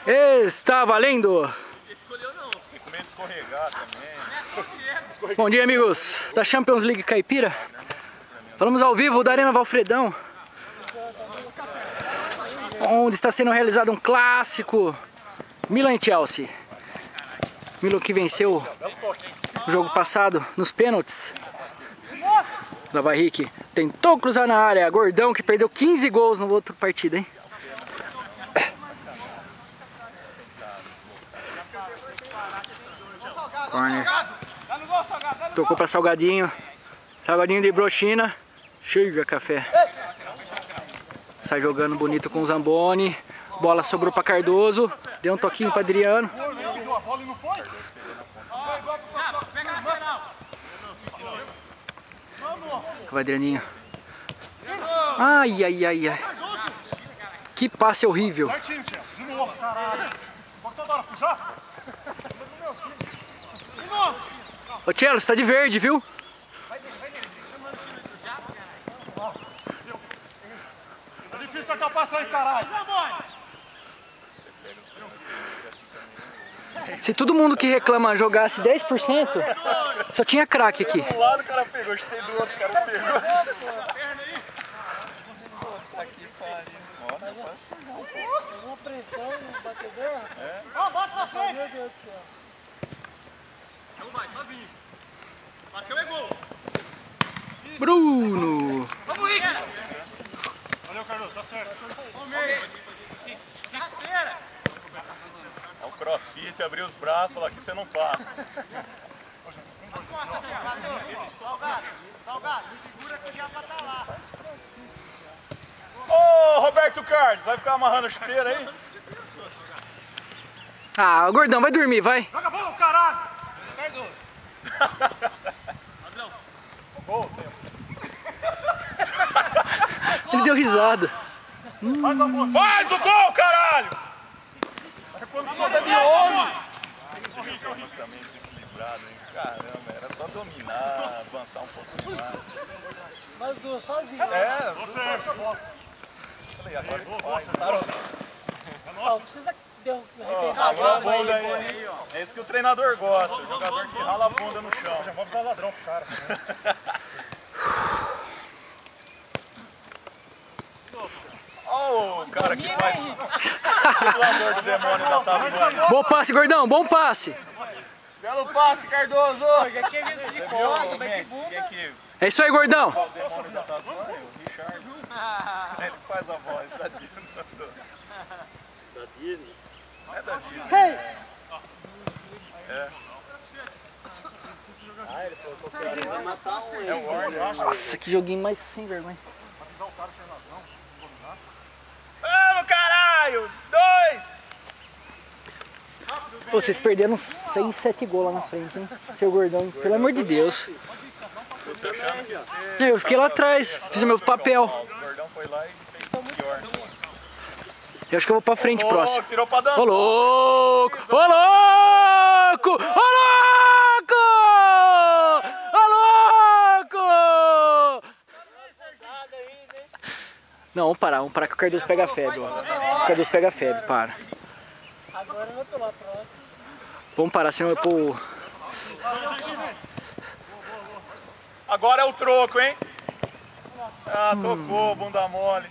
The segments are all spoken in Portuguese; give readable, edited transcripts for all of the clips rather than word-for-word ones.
Está valendo! Escolheu não. Tem com medo de escorregar também. Bom dia, amigos da Champions League Caipira. Falamos ao vivo da Arena Valfredão, onde está sendo realizado um clássico Milan e Chelsea. Milan que venceu o jogo passado nos pênaltis. Lá Henrique tentou cruzar na área. Gordão que perdeu 15 gols no outro partido, hein? Corner. Tocou para Salgadinho. Salgadinho de brochina. Chega café. Sai jogando bonito com o Zamboni. Bola sobrou para Cardoso. Deu um toquinho para Adriano. Vai Adrianinho. Ai, ai, ai, ai. Que passe horrível. Ô Tchelo, você tá de verde, viu? É difícil aquela passa aí, caralho. Se todo mundo que reclama jogasse 10%, só tinha craque aqui. Do lado o cara pegou, chutei do outro, o cara pegou. Aqui pariu. Ó, Uma pressão no batedor? É? Ó, bota na frente! Meu Deus do céu. Não vai, sozinho. Bateu é gol. Bruno! Vamos, Rick! Valeu, Cardoso, tá certo. Vamos, meio. Rasteira! É o crossfit, abrir os braços, falar que você não passa. Salgado, segura que já vai estar lá. Ô, Roberto Carlos, vai ficar amarrando a chuteira aí? Ah, o Gordão, vai dormir, vai. Joga a bola, caralho! Cardoso. Padrão. Gol, tempo. Ele deu risada. Faz a bola. Faz o gol, caralho! Quando joga de olho. Esse jogo nós também desequilibrado, hein? Caramba, era só dominar, avançar um pouco mais. Mas duas sozinho. É, Você só é assim. bola. Falei, agora que Nossa, vai. Parou. Não precisa arrebentar a Ralou a bola bunda aí. aí. É isso que o treinador gosta, o jogador que rala a bunda no chão. Já vou avisar o ladrão pro cara. Ó o cara que faz o amor do demônio da Tasmânia. Bom passe, Gordão, bom passe. Belo passe, Cardoso! Eu já tinha visto de costa, Viu, mas de Max? bunda. Quem que É isso aí, Gordão. o demônio da Tasmânia? O Richard. Ele faz a voz da Disney. Da Disney? É da Disney. Hey! É. Ah, ele falou que ele vai matar um. É o Warner. Nossa, que joguinho mais sem vergonha. Vamos, caralho! 2! Pô, vocês perderam 6, 7 gols lá na frente, hein? Seu Gordão, pelo amor de Deus. Eu tô achando que você... Eu fiquei lá atrás, fiz o meu papel. O Gordão foi lá e fez pior. Eu acho que eu vou pra frente, próximo. Tirou pra dançar. Ô louco! Ô louco! Ô louco! Ô louco! Não, vamos parar que o Cardoso pega febre. Ó. O Cardoso pega febre, para. Agora eu tô lá próximo. Vamos parar, senão eu pô. Agora é o troco, hein? Ah, tocou, bunda mole.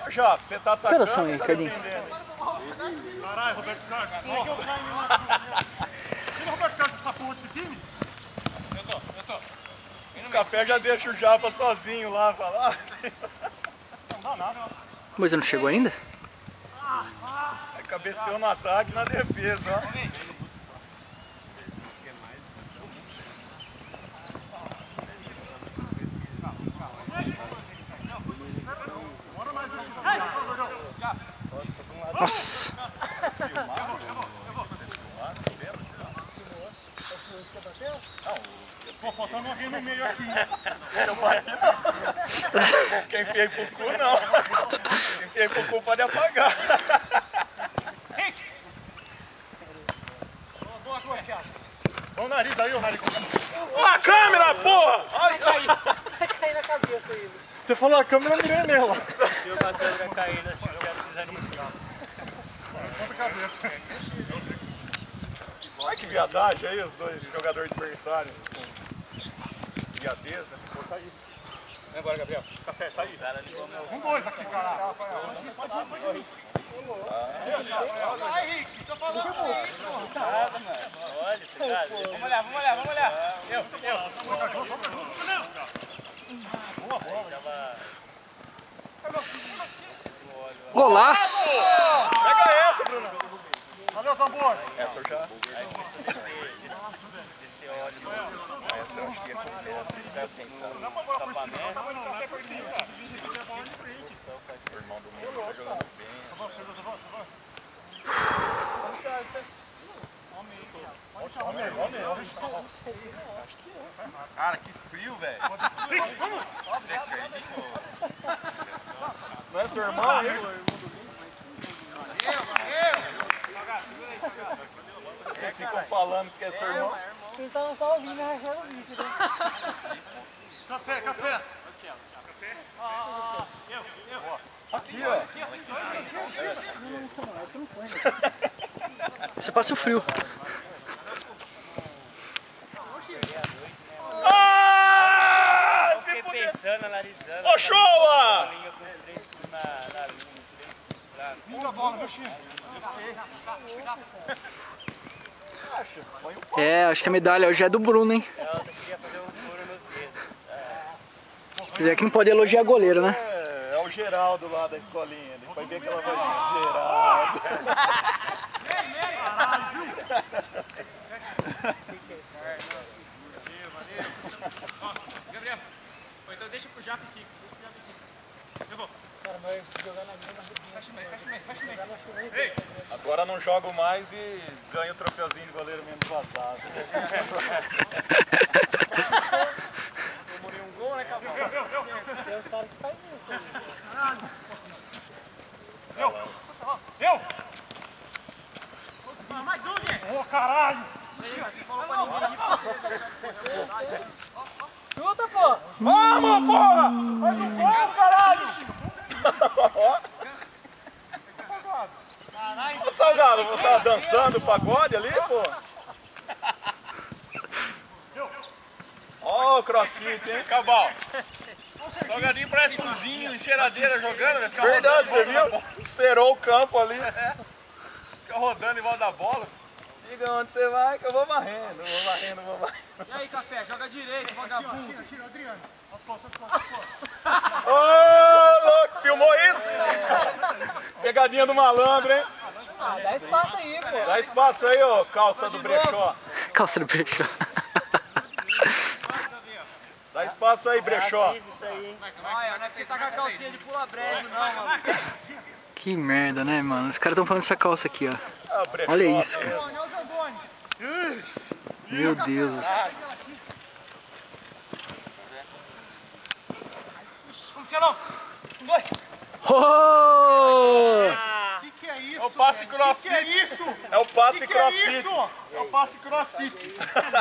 Ô, Japa, você tá atacando, Operação aí, tá Cardinho. defendendo? Caralho, Roberto Carlos, porra. Tira o Roberto Carlos dessa porra desse time. O café já deixa o Japa sozinho lá, falar. Não dá nada. Mas não chegou ainda? Cabeceou no ataque e na defesa, ó. Nossa! Pô, faltando alguém no meio aqui. Eu bati não. Quem fez pro cu, não. Quem fez pro cu pode apagar. Olha o nariz aí, o nariz. Ó a câmera, porra! Vai cair na cabeça ainda. Você falou a câmera, eu mirei nela. E o Matheus caindo assim, eu quero desanimar. Ponta cabeça. Olha que viadagem aí, os dois jogadores adversários. Viadeza. Vou sair. Vem agora, Gabriel. Café, sai. Um dois aqui, caralho. Pode ir. Vai, Henrique, tô falando pra você isso, Olha esse cara. Vamos olhar. Eu. Boa bola. Golaço! Pega essa, Bruno. Valeu, Zambor. Essa eu já. Aí esse óleo. Essa eu acho que ia comer. Deve tentar. Tapamento. O irmão do mundo está jogando bem. Cara, que frio, velho. Não é seu irmão aí? Vocês ficam falando que é seu irmão? Vocês estavam só ouvindo e rachando o bico, né? Café. Aqui, ó. Você passa o frio. Ah! Se fuder! Pensando, analisando. Ô, Showa! Linha com os três na linha, Muita bola, meu Chico. É, acho que a medalha hoje é do Bruno, hein? eu queria fazer um furo no dedo. Quer dizer, quem pode elogiar goleiro, né? É o Geraldo lá da escolinha. Ele vai ver aquela voz. Geraldo. Gabriel, então deixa pro Japa aqui. Eu vou. Cara, mas jogar na grama... Fecha o meio. Agora não jogo mais e ganho o troféuzinho de goleiro menos vazado. Tomei um gol, né, Cavalo? Tem uns caras que fazem isso aí. Eu! Mais um, gente! Ô, caralho! Chuta, pô! Vamos, porra! Faz um gol, caralho! Ô, Salgado, vou estar dançando pagode ali, pô? Ó, o crossfit, hein? Cabal! Salgadinho parece um zinho, encheiradeira jogando, né? Fica Verdade, você rodando em volta da viu? Cerou o campo ali. bola. Fica rodando em volta da bola. Diga onde você vai que eu vou varrendo. Vou varrendo. E aí, Café? Joga direito, vagabundo. Tira, Adriano. Ô, louco, filmou isso? Pegadinha do malandro, hein? Ah, dá espaço aí, pô. Dá espaço aí, ô, calça do brechó. Calça do brechó. Dá espaço aí, brechó. Isso aí, hein? Olha, não é que você tá com a calcinha de pula brejo, não, mano. Que merda, né, mano? Os caras estão falando dessa calça aqui, ó. Ah, brechó. Olha isso, cara. Olha o Zamboni. Meu Deus do céu. Vamos, Tchelão. Um, dois. Oh! Que é isso? É o passe crossfit. Que é isso? É o passe Que é crossfit. isso? É o passe crossfit.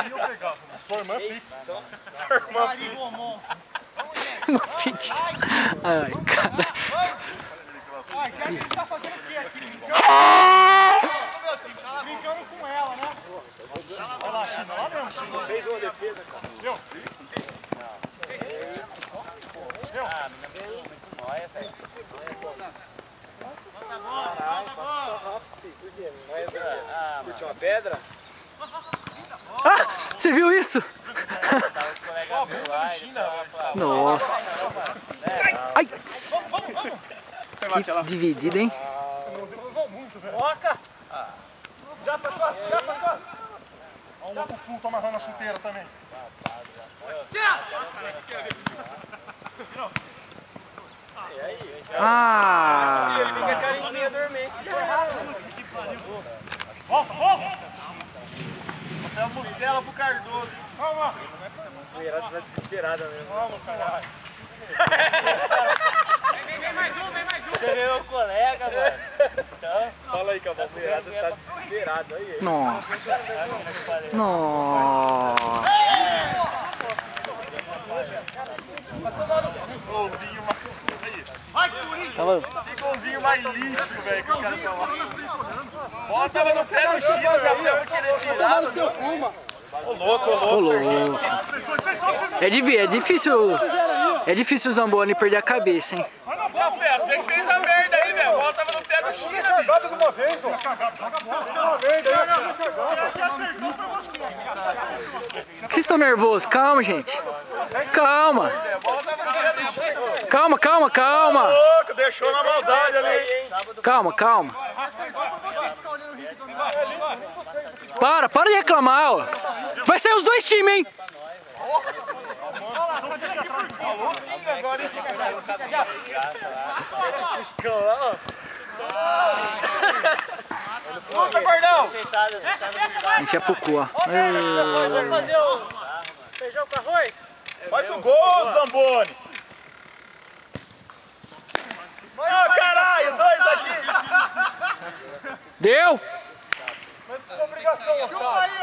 Eu pegava. Sua irmã fixa. Sua irmã Marigomon. Ai, cara. Ai, já a gente tá fazendo o quê assim? Brincando com ela, né? Olha lá, China, lá mesmo. fez uma defesa, cara. Viu? Olha, velho. Curtiu uma pedra? Ah, você viu isso? Tava com o colega meu lá, ele tava falando. Nossa. Ai, que dividida, hein? Toca! Já pra costas, já pra costas. Olha o outro puto amarrando a chuteira também. Ah! Fica carinha dormente. Volta, volta. Até a mostela pro Cardoso. Calma. A mulherada tá desesperada mesmo. Vamos, caralho. Vem mais um. Você vê meu colega, mano. Então, Fala aí, Cavalo. A mulherada tá desesperada aí. Nossa. Nossa. Golzinho Que golzinho mais lixo, velho, que os caras estão lá. A bola tava no pé do Chino, já foi uma querer tirar. Ô louco, ô louco. É difícil o Zamboni perder a cabeça, hein? Café, você que fez a merda aí, velho. A bola tava no pé do Chino, bicho. Cagada de uma vez, ó. Joga a bola de uma vez, acertou pra você. Vocês estão nervosos? Calma, gente. Calma. A bola tava no pé do Chino. Calma, calma, calma. Louco, deixou na maldade ali. Calma, calma. Para de reclamar, ó. Vai sair os dois times, hein? Falou time agora, hein? Luta, gordão! Enfia pro cu, ó. Vamos fazer o feijão com arroz? Faz o gol, Zamboni! Ah, caralho, dois aqui! Deu? Mas que sua obrigação, cara.